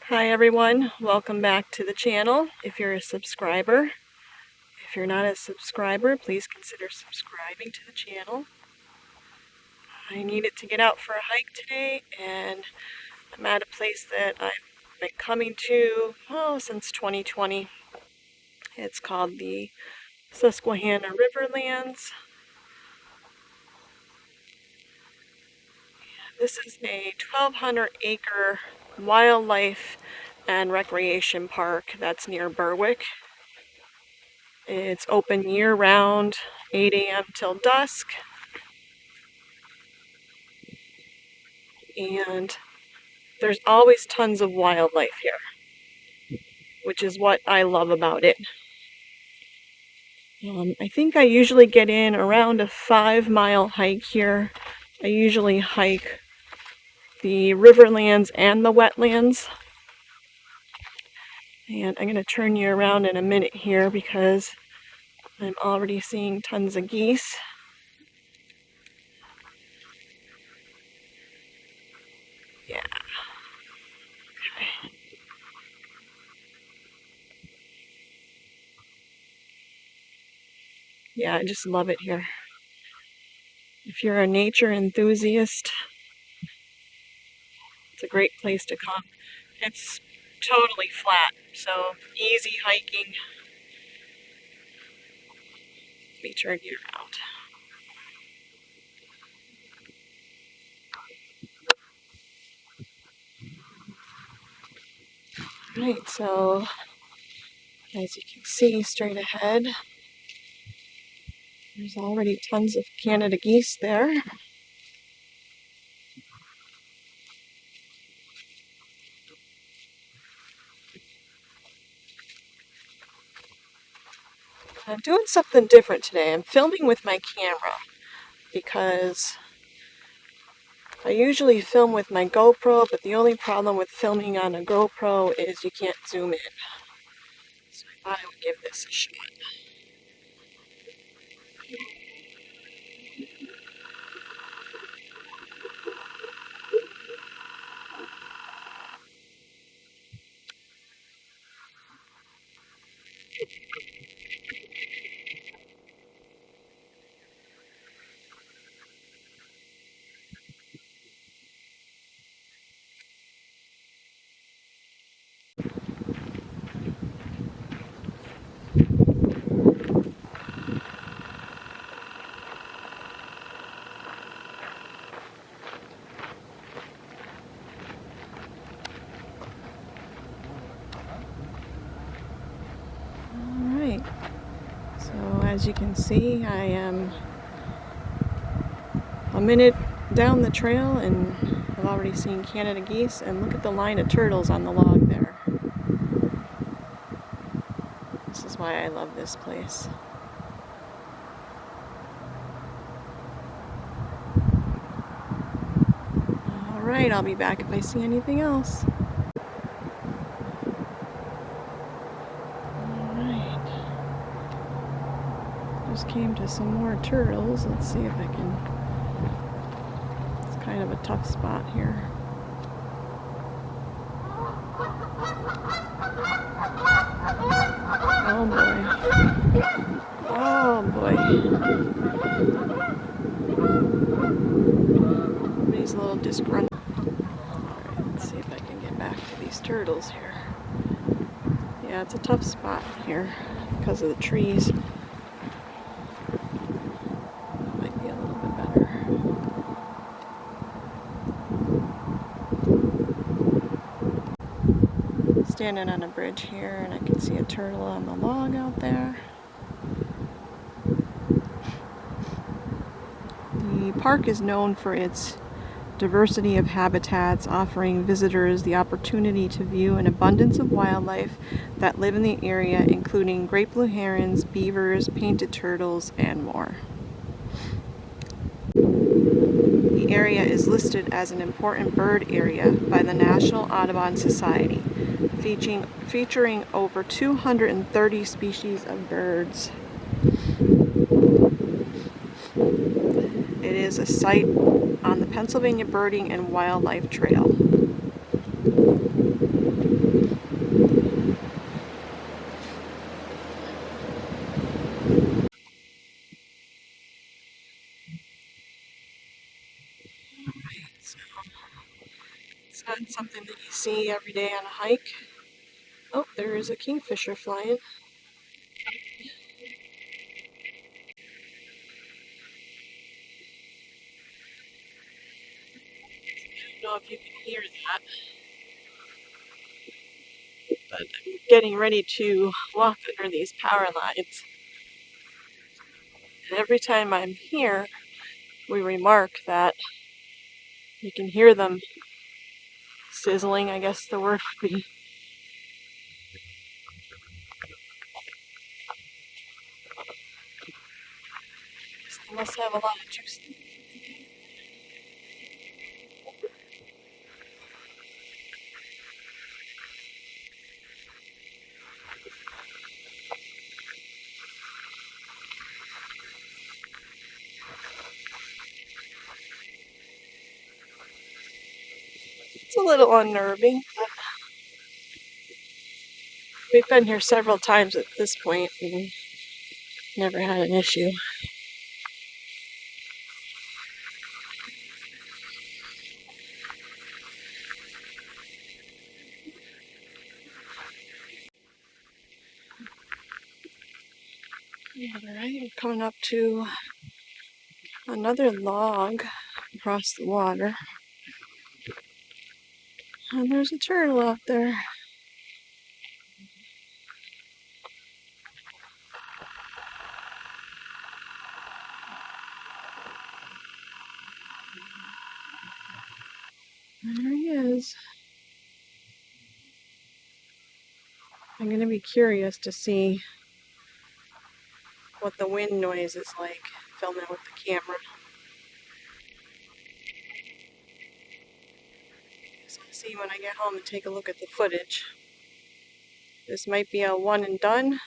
Hi everyone, welcome back to the channel. If you're a subscriber, if you're not a subscriber, please consider subscribing to the channel. I needed to get out for a hike today, and I'm at a place that I've been coming to since 2020. It's called the Susquehanna Riverlands. This is a 1,200-acre wildlife and recreation park that's near Berwick. It's open year-round, 8 a.m. till dusk, and there's always tons of wildlife here, which is what I love about it. I think I usually get in around a 5-mile hike here. I usually hike the riverlands and the wetlands. And I'm going to turn you around in a minute here because I'm already seeing tons of geese. Yeah. Okay. Yeah, I just love it here. If you're a nature enthusiast, it's a great place to come. It's totally flat, so easy hiking. Let me turn you around. Right, so as you can see straight ahead, there's already tons of Canada geese there. I'm doing something different today. I'm filming with my camera because I usually film with my GoPro, but the only problem with filming on a GoPro is you can't zoom in. So I thought I would give this a shot. Alright, so as you can see, I am a minute down the trail and I've already seen Canada geese, and look at the line of turtles on the log there. This is why I love this place. Alright, I'll be back if I see anything else. Alright. Just came to some more turtles. Let's see if I can. It's kind of a tough spot here. Oh boy. Oh boy. He's a little disgruntled. Alright, let's see if I can get back to these turtles here. Yeah, it's a tough spot here because of the trees. Might be a little bit better. Standing on a bridge here, and I can see a turtle on the log out there. The park is known for its diversity of habitats, offering visitors the opportunity to view an abundance of wildlife that live in the area, including great blue herons, beavers, painted turtles, and more. The area is listed as an important bird area by the National Audubon Society, featuring over 230 species of birds. It is a site on the Pennsylvania Birding and Wildlife Trail. Not something that you see every day on a hike. Oh, there is a kingfisher flying. I don't know if you can hear that, but I'm getting ready to walk under these power lines. And every time I'm here, we remark that you can hear them sizzling, I guess the word would be. They must have a lot of juice. It's a little unnerving, but we've been here several times at this point and never had an issue. Alright, we're coming up to another log across the water. And there's a turtle out there. There he is. I'm going to be curious to see what the wind noise is like filming with the camera. So I'll see when I get home and take a look at the footage. This might be a one and done,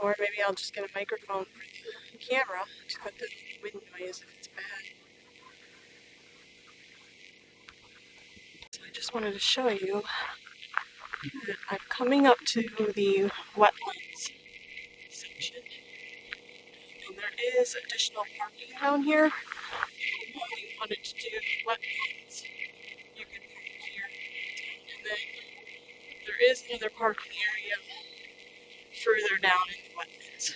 or maybe I'll just get a microphone for the camera to cut the wind noise if it's bad. So I just wanted to show you that I'm coming up to the wetlands section. And there is additional parking down here. If you wanted to do wetlands, you can park here. And then there is another parking area further down in the wetlands.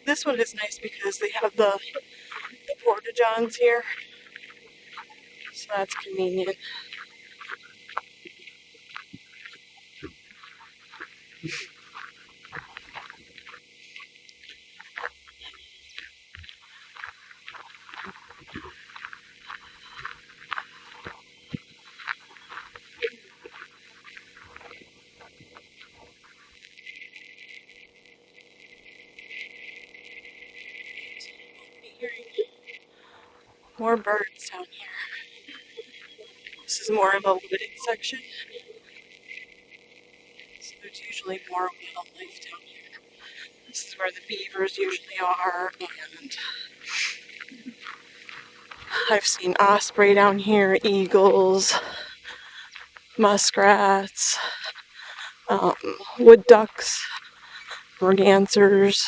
This one is nice because they have the porta-johns here, so that's convenient. More birds down here. This is more of a wooded section, so there's usually more wildlife down here. This is where the beavers usually are, and I've seen osprey down here, eagles, muskrats, wood ducks, mergansers.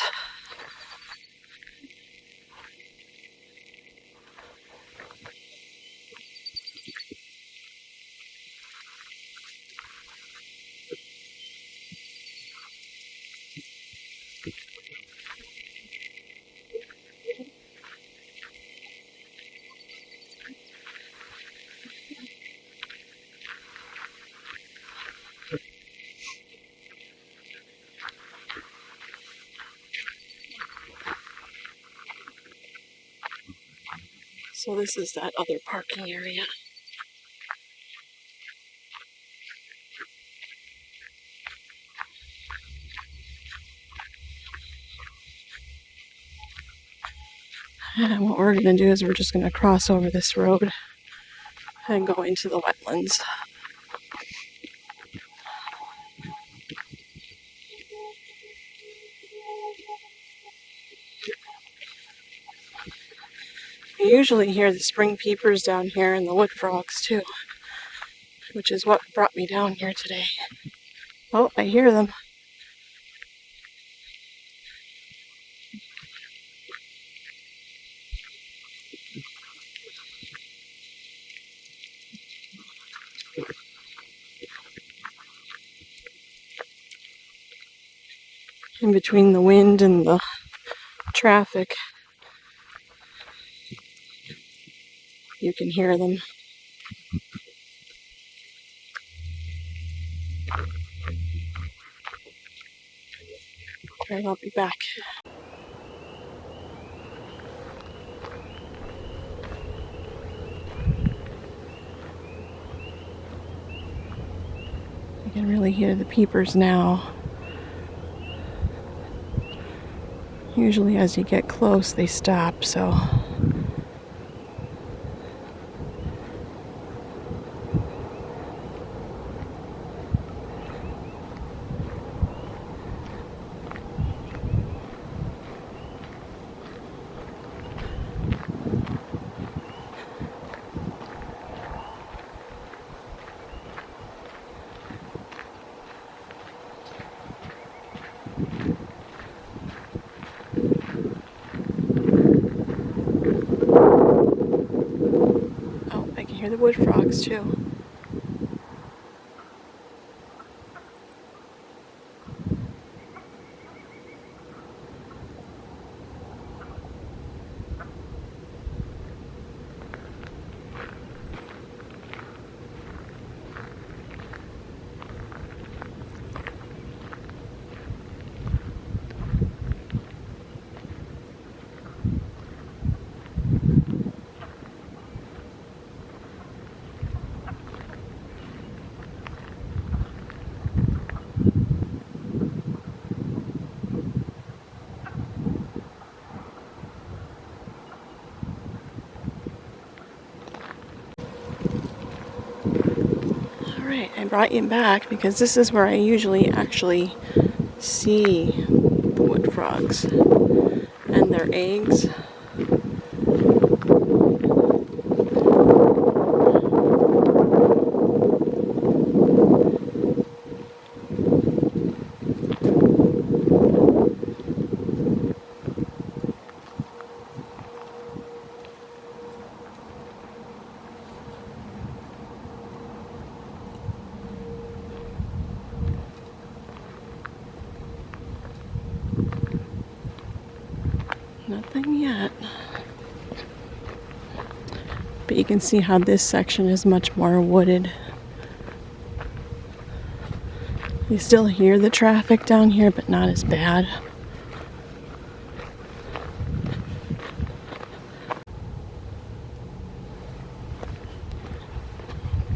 So this is that other parking area. And what we're going to do is we're just going to cross over this road and go into the wetlands. You usually hear the spring peepers down here and the wood frogs too, which is what brought me down here today. Oh, I hear them. in between the wind and the traffic. You can hear them. Alright, I'll be back. You can really hear the peepers now. Usually as you get close they stop, so oh, I can hear the wood frogs too. Alright, I brought you back because this is where I usually actually see the wood frogs and their eggs. Nothing yet. But you can see how this section is much more wooded. You still hear the traffic down here, but not as bad.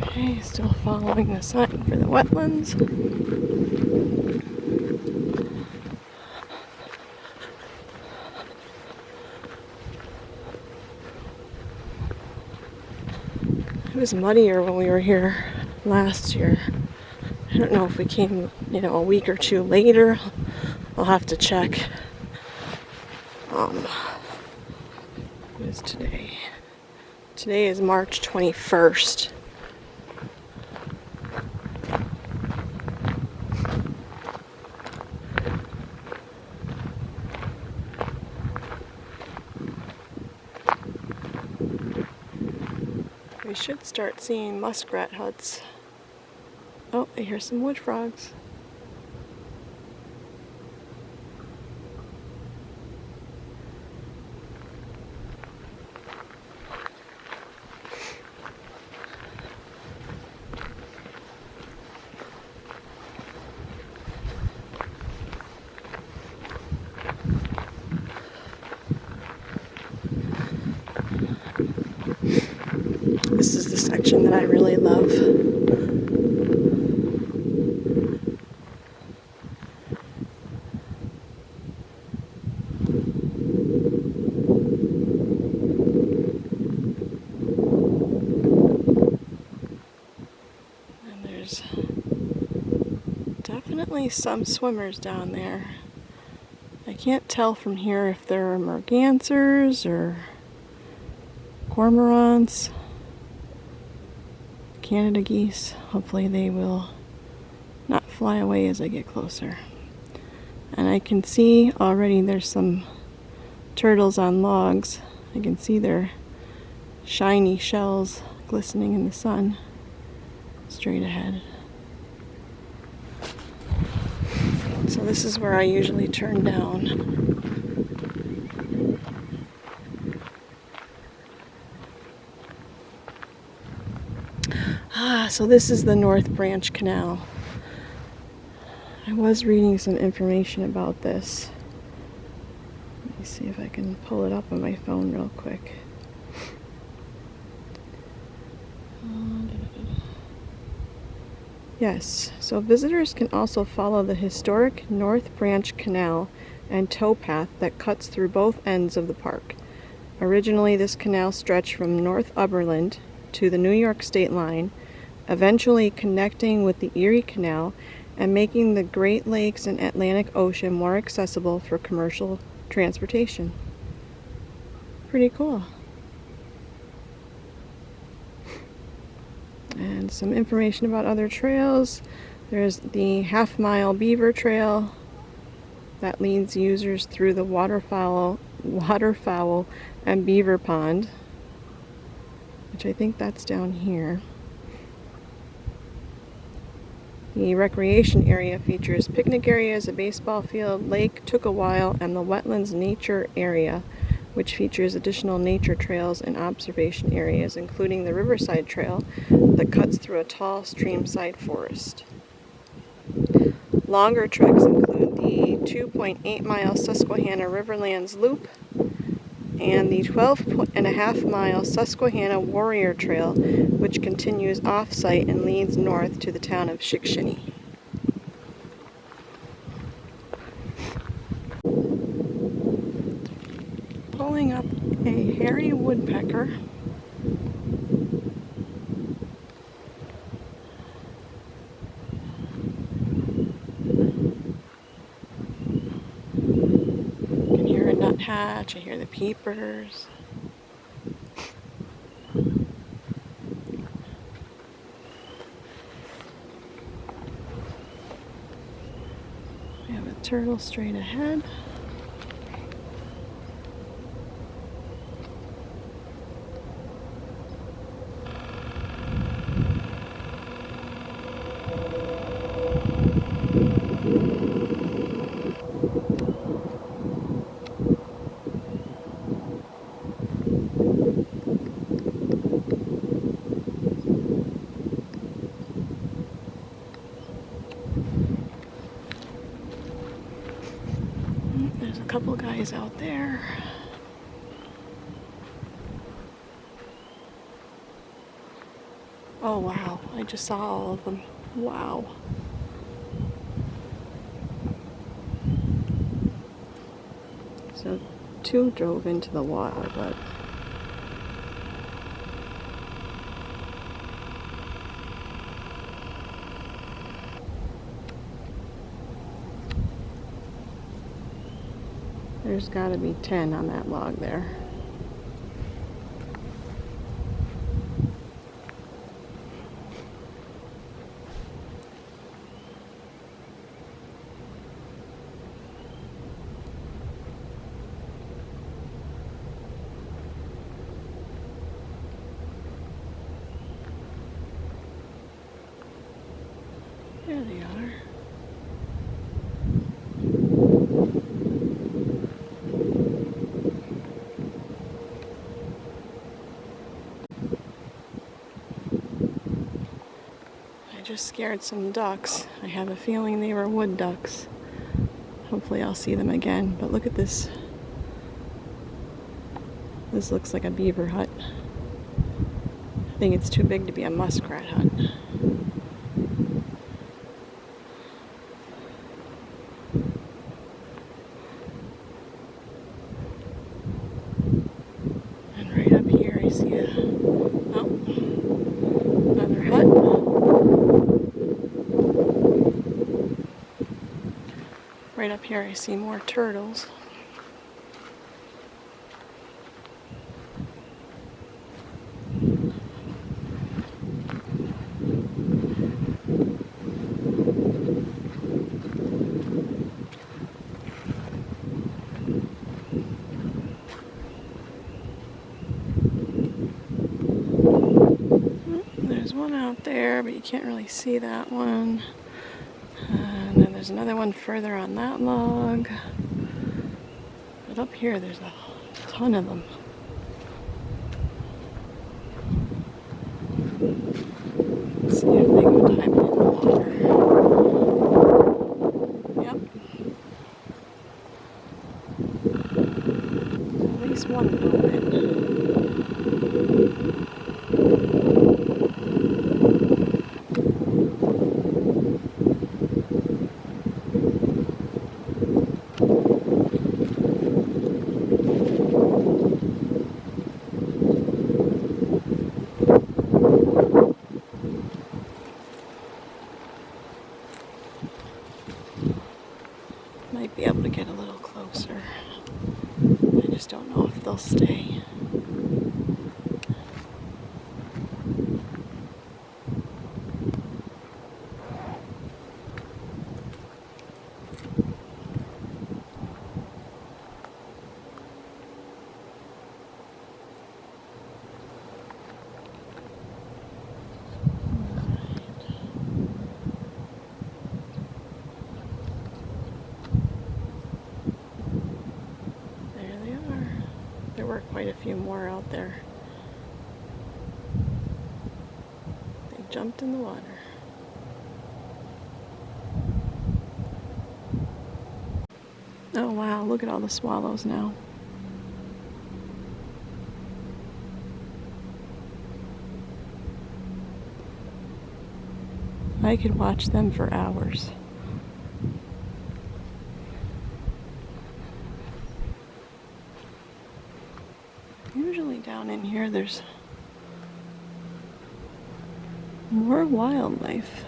Okay, still following the sign for the wetlands. It was muddier when we were here last year. I don't know if we came, a week or two later. I'll have to check. What is today? Today is March 21st. We should start seeing muskrat huts. Oh, I hear some wood frogs. This is the section that I really love. And there's definitely some swimmers down there. I can't tell from here if they're mergansers or cormorants. Canada geese. Hopefully they will not fly away as I get closer. And I can see already there's some turtles on logs. I can see their shiny shells glistening in the sun straight ahead. So this is where I usually turn down. So this is the North Branch Canal. I was reading some information about this. Let me see if I can pull it up on my phone real quick. Yes, so visitors can also follow the historic North Branch Canal and towpath that cuts through both ends of the park. Originally, this canal stretched from Northumberland to the New York state line, eventually connecting with the Erie Canal and making the Great Lakes and Atlantic Ocean more accessible for commercial transportation. Pretty cool. And some information about other trails. There's the half-mile beaver trail that leads users through the waterfowl and beaver pond, which I think that's down here. The recreation area features picnic areas, a baseball field, lake, took a while, and the wetlands nature area, which features additional nature trails and observation areas, including the Riverside Trail that cuts through a tall streamside forest. Longer treks include the 2.8-mile Susquehanna Riverlands Loop and the 12.5-mile Susquehanna Warrior Trail, which continues off-site and leads north to the town of Susquehanna. Pulling up a hairy woodpecker. You can hear a nuthatch, I hear the peepers. We have a turtle straight ahead. There's a couple guys out there. Oh wow, I just saw all of them. Wow. So 2 drove into the water, but there's got to be 10 on that log there. There they are. I just scared some ducks. I have a feeling they were wood ducks. Hopefully I'll see them again. But look at this. This looks like a beaver hut. I think it's too big to be a muskrat hut. And right up here I see another hut. Right up here I see more turtles. There's one out there, but you can't really see that one. And then there's another one further on that log. But up here, there's a ton of them. Let's see if they go diving in the water. Yep. At least one movement. Might be able to get a little closer. I just don't know if they'll stay. There were quite a few more out there. They jumped in the water. Oh wow, look at all the swallows now. I could watch them for hours. Usually down in here there's more wildlife.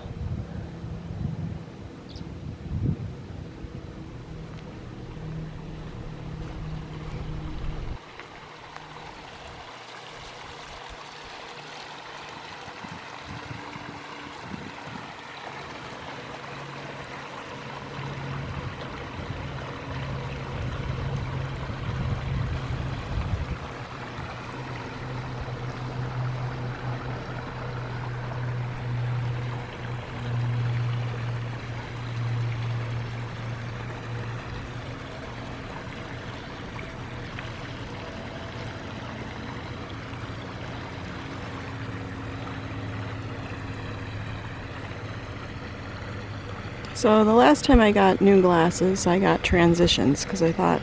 So the last time I got new glasses, I got transitions because I thought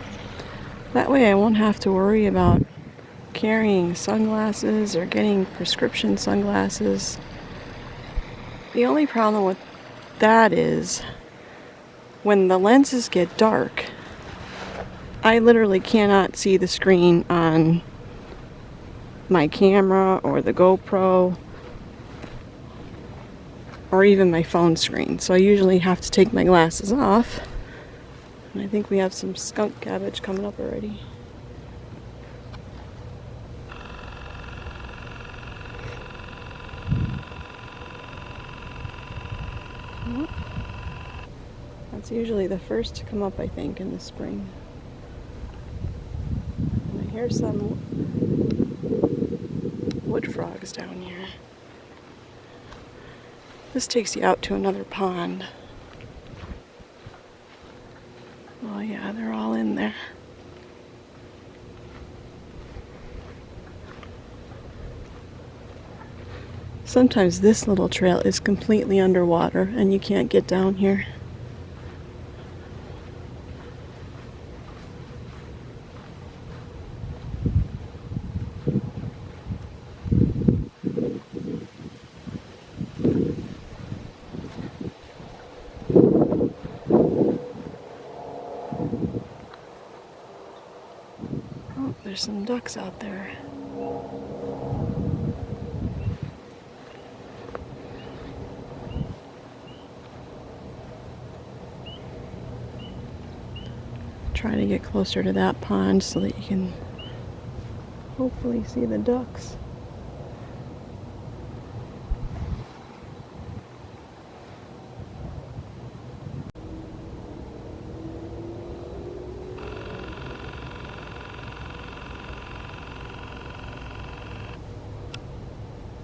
that way I won't have to worry about carrying sunglasses or getting prescription sunglasses. The only problem with that is when the lenses get dark, I literally cannot see the screen on my camera or the GoPro or even my phone screen. So I usually have to take my glasses off. And I think we have some skunk cabbage coming up already. That's usually the first to come up, I think, in the spring. And I hear some wood frogs down here. This takes you out to another pond. Oh yeah, they're all in there. Sometimes this little trail is completely underwater and you can't get down here. Oh, there's some ducks out there. Try to get closer to that pond so that you can hopefully see the ducks.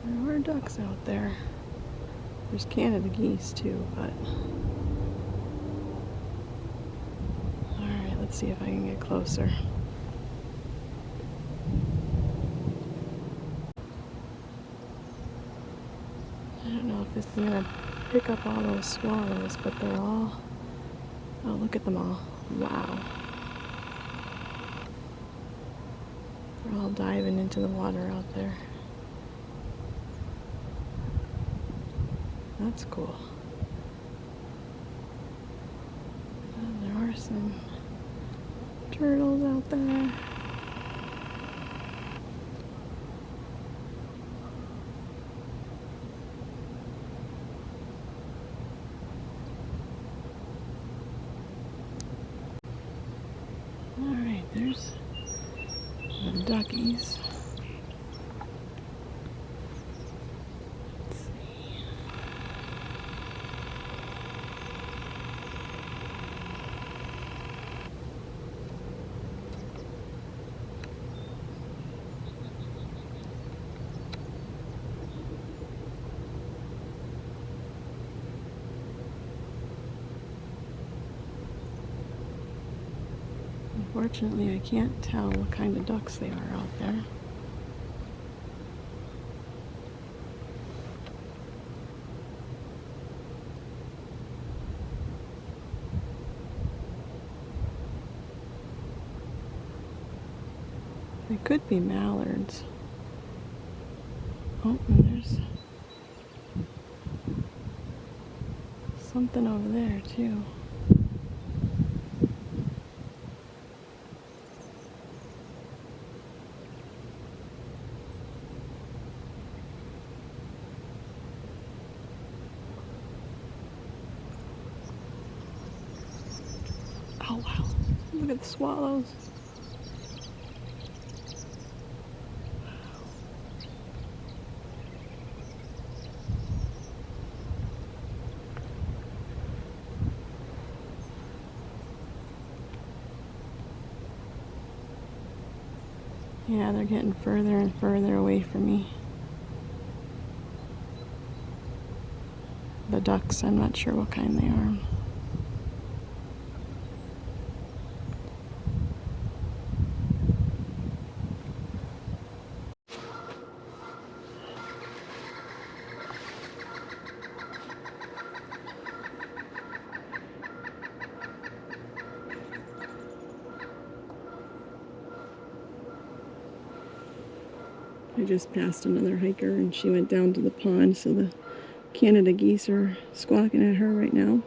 There are ducks out there. There's Canada geese too, but Let's see if I can get closer. I don't know if this is gonna pick up all those swallows, but they're all, oh, look at them all. Wow. They're all diving into the water out there. That's cool. And there are some turtles out there. Alright, there's the duckies. Let's see. Unfortunately, I can't tell what kind of ducks they are out there. They could be mallards. Oh, and there's something over there too. Oh wow, look at the swallows. Yeah, they're getting further and further away from me. The ducks, I'm not sure what kind they are. I just passed another hiker and she went down to the pond, so the Canada geese are squawking at her right now.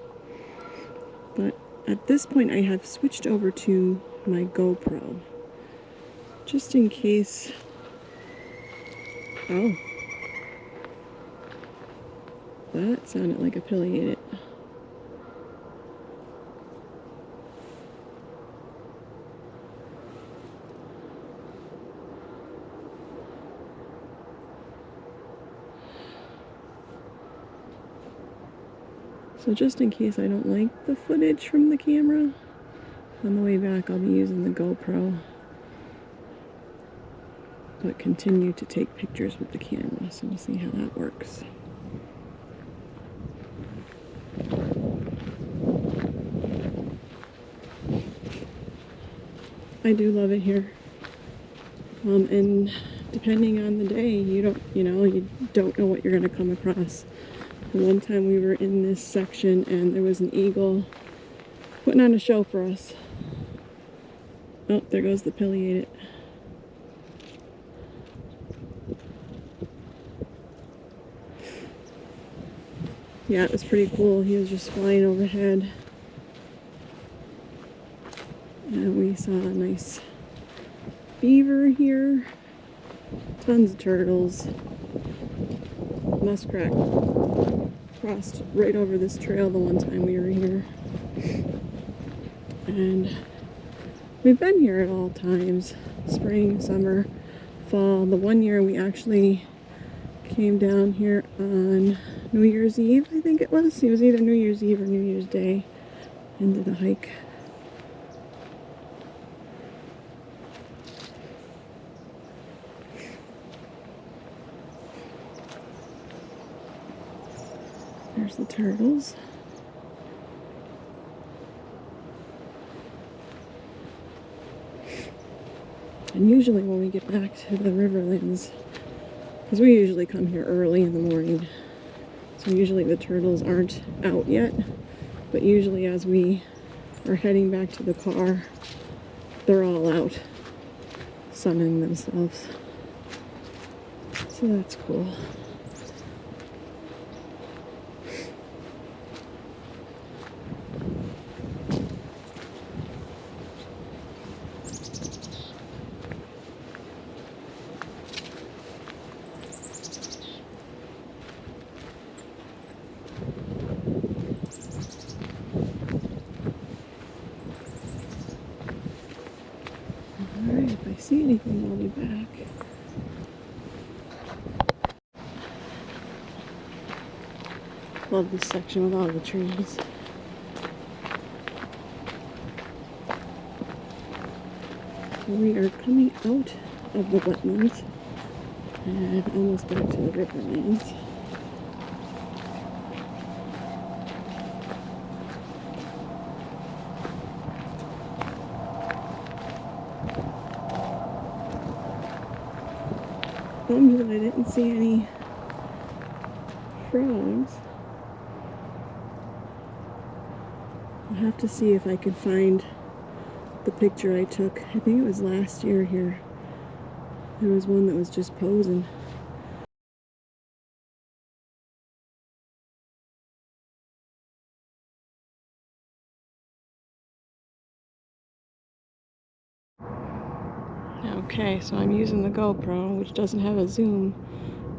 But at this point I have switched over to my GoPro, just in case. Oh, that sounded like a pileated. So just in case I don't like the footage from the camera, on the way back I'll be using the GoPro, but continue to take pictures with the camera, so we'll see how that works. I do love it here. And depending on the day, you don't know what you're going to come across. The one time we were in this section and there was an eagle putting on a show for us. Oh, there goes the pileated. Yeah, it was pretty cool. He was just flying overhead. And we saw a nice beaver here. Tons of turtles. Muskrat crossed right over this trail the one time we were here. And we've been here at all times. Spring, summer, fall. The one year we actually came down here on New Year's Eve, I think it was. It was either New Year's Eve or New Year's Day, and did a hike. There's the turtles. And usually when we get back to the Riverlands, because we usually come here early in the morning, so usually the turtles aren't out yet, but usually as we are heading back to the car, they're all out sunning themselves. So that's cool. Alright, if I see anything, I'll be back. Love this section with all the trees. We are coming out of the wetlands and almost back to the Riverlands. Bummed that I didn't see any frogs. I'll have to see if I can find the picture I took. I think it was last year here. There was one that was just posing. Okay, so I'm using the GoPro, which doesn't have a zoom,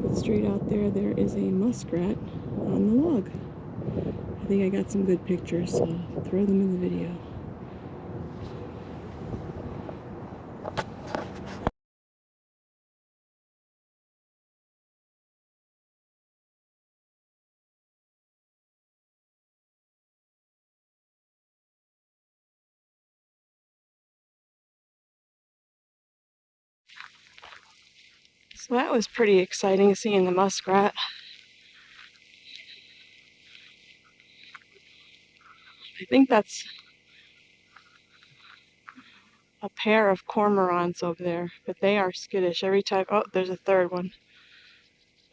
but straight out there, there is a muskrat on the log. I think I got some good pictures, so I'll throw them in the video. So that was pretty exciting, seeing the muskrat. I think that's a pair of cormorants over there, but they are skittish every time. Oh, there's a third one.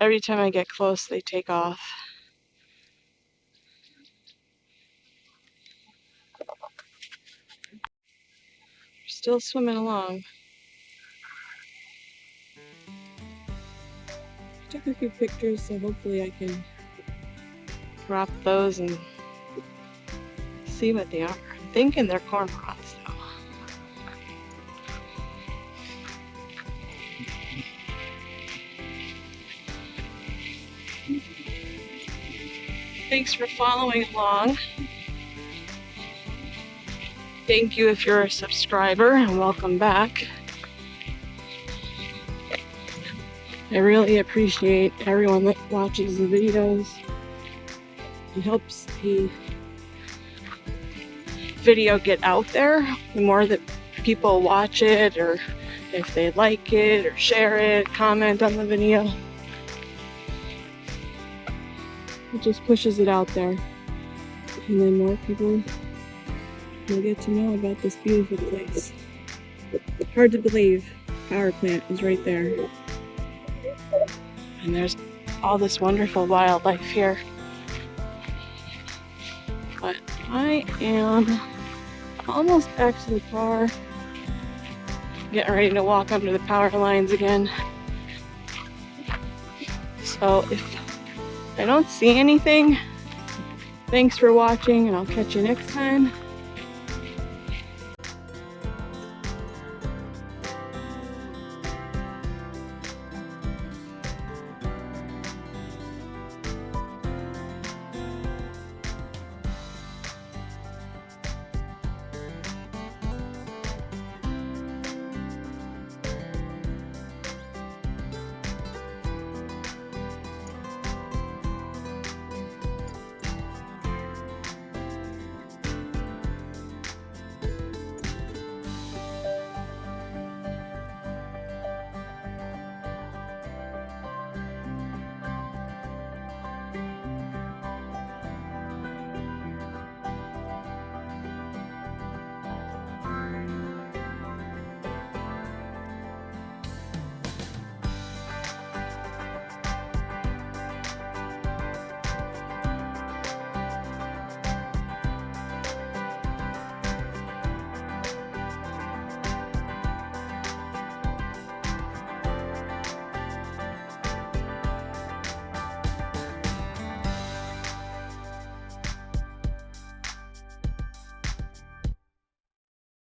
Every time I get close, they take off. They're still swimming along. I took a few pictures, so hopefully I can crop those and see what they are. I'm thinking they're cormorants, though. Thanks for following along. Thank you if you're a subscriber, and welcome back. I really appreciate everyone that watches the videos. It helps the video get out there. The more that people watch it, or if they like it, or share it, comment on the video, it just pushes it out there. And then more people will get to know about this beautiful place. Hard to believe, power plant is right there. And there's all this wonderful wildlife here. But I am almost back to the car. Getting ready to walk under the power lines again. So if I don't see anything, thanks for watching, and I'll catch you next time.